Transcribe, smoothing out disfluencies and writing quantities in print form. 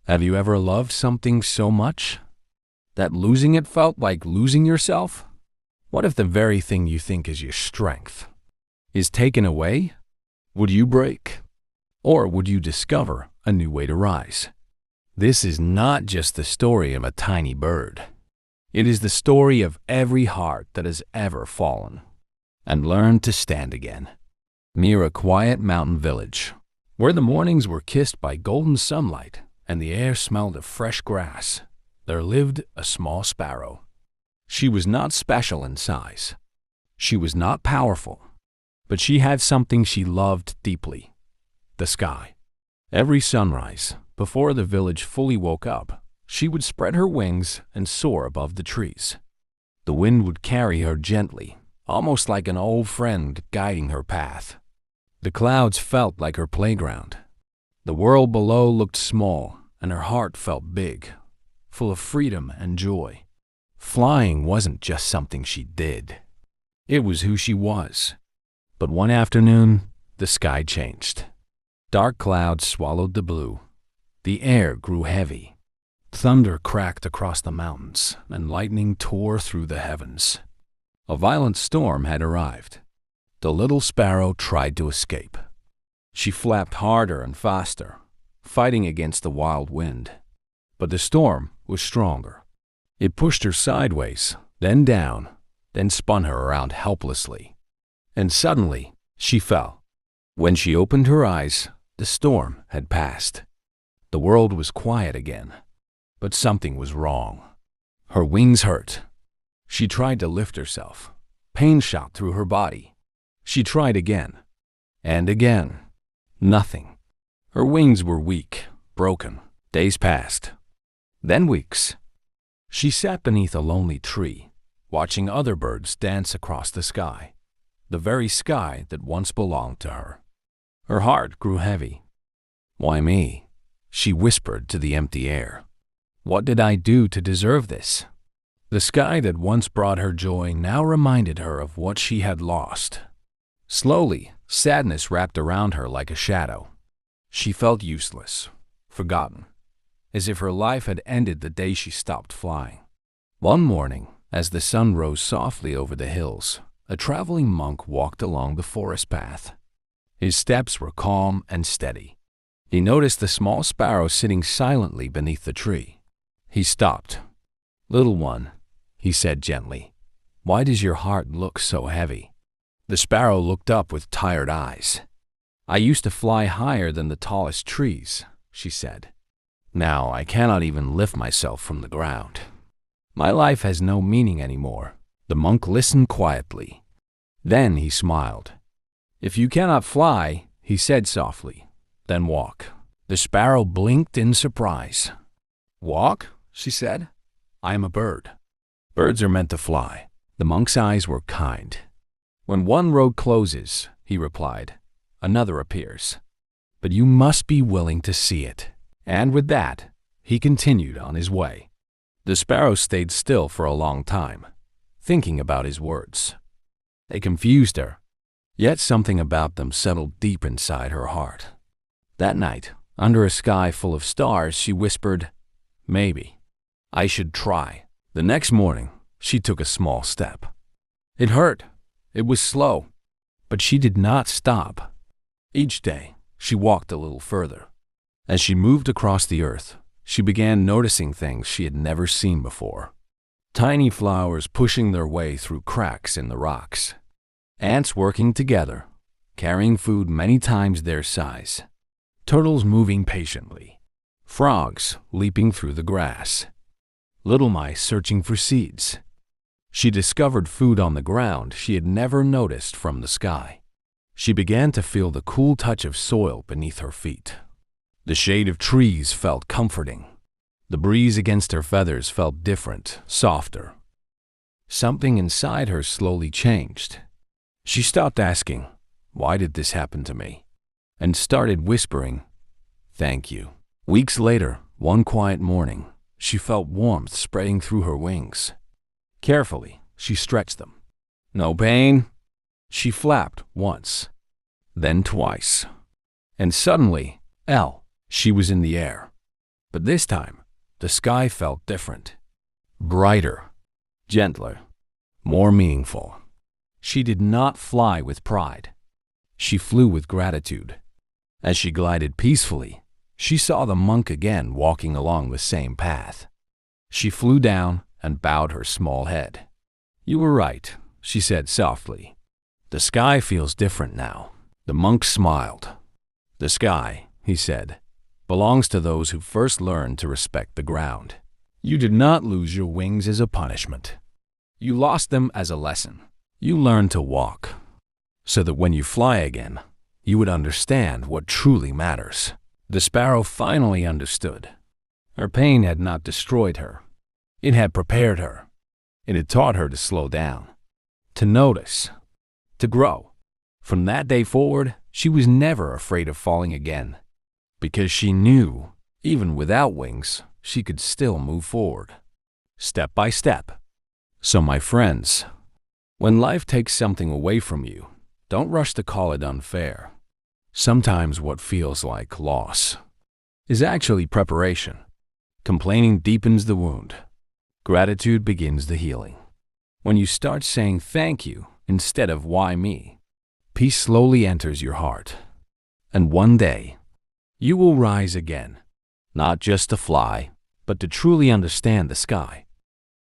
Have you ever loved something so much that losing it felt like losing yourself? What if the very thing you think is your strength is taken away? Would you break? Or would you discover a new way to rise? This is not just the story of a tiny bird. It is the story of every heart that has ever fallen and learned to stand again. Near a quiet mountain village, where the mornings were kissed by golden sunlight and the air smelled of fresh grass, there lived a small sparrow. She was not special in size. She was not powerful, but she had something she loved deeply: the sky. Every sunrise, before the village fully woke up, she would spread her wings and soar above the trees. The wind would carry her gently, almost like an old friend guiding her path. The clouds felt like her playground. The world below looked small, and her heart felt big, full of freedom and joy. Flying wasn't just something she did. It was who she was. But one afternoon, the sky changed. Dark clouds swallowed the blue. The air grew heavy. Thunder cracked across the mountains, and lightning tore through the heavens. A violent storm had arrived. The little sparrow tried to escape. She flapped harder and faster, fighting against the wild wind. But the storm was stronger. It pushed her sideways, then down, then spun her around helplessly. And suddenly, she fell. When she opened her eyes, the storm had passed. The world was quiet again. But something was wrong. Her wings hurt. She tried to lift herself. Pain shot through her body. She tried again, and again. Nothing. Her wings were weak, broken. Days passed. Then weeks. She sat beneath a lonely tree, watching other birds dance across the sky, the very sky that once belonged to her. Her heart grew heavy. "Why me?" she whispered to the empty air. "What did I do to deserve this?" The sky that once brought her joy now reminded her of what she had lost. Slowly, sadness wrapped around her like a shadow. She felt useless, forgotten, as if her life had ended the day she stopped flying. One morning, as the sun rose softly over the hills, a traveling monk walked along the forest path. His steps were calm and steady. He noticed the small sparrow sitting silently beneath the tree. He stopped. "Little one," he said gently, "why does your heart look so heavy?" The sparrow looked up with tired eyes. "I used to fly higher than the tallest trees," she said. "Now I cannot even lift myself from the ground. My life has no meaning anymore." The monk listened quietly. Then he smiled. "If you cannot fly," he said softly, "then walk." The sparrow blinked in surprise. "Walk?" she said. "I am a bird. Birds are meant to fly." The monk's eyes were kind. "When one road closes," he replied, "another appears. But you must be willing to see it." And with that, he continued on his way. The sparrow stayed still for a long time, thinking about his words. They confused her, yet something about them settled deep inside her heart. That night, under a sky full of stars, she whispered, "Maybe I should try." The next morning, she took a small step. It hurt. It was slow, but she did not stop. Each day, she walked a little further. As she moved across the earth, she began noticing things she had never seen before. Tiny flowers pushing their way through cracks in the rocks. Ants working together, carrying food many times their size. Turtles moving patiently. Frogs leaping through the grass. Little mice searching for seeds. She discovered food on the ground she had never noticed from the sky. She began to feel the cool touch of soil beneath her feet. The shade of trees felt comforting. The breeze against her feathers felt different, softer. Something inside her slowly changed. She stopped asking, "Why did this happen to me?" and started whispering, "Thank you." Weeks later, one quiet morning, she felt warmth spreading through her wings. Carefully, she stretched them. "No pain?" She flapped once, then twice. And suddenly, she was in the air. But this time, the sky felt different. Brighter, gentler, more meaningful. She did not fly with pride. She flew with gratitude. As she glided peacefully, she saw the monk again walking along the same path. She flew down and bowed her small head. "You were right," she said softly. "The sky feels different now." The monk smiled. "The sky," he said, "belongs to those who first learn to respect the ground. You did not lose your wings as a punishment. You lost them as a lesson. You learned to walk, so that when you fly again, you would understand what truly matters." The sparrow finally understood. Her pain had not destroyed her. It had prepared her. It had taught her to slow down, to notice, to grow. From that day forward, she was never afraid of falling again, because she knew, even without wings, she could still move forward, step by step. So my friends, when life takes something away from you, don't rush to call it unfair. Sometimes what feels like loss is actually preparation. Complaining deepens the wound. Gratitude begins the healing. When you start saying thank you instead of why me, peace slowly enters your heart. And one day, you will rise again, not just to fly, but to truly understand the sky.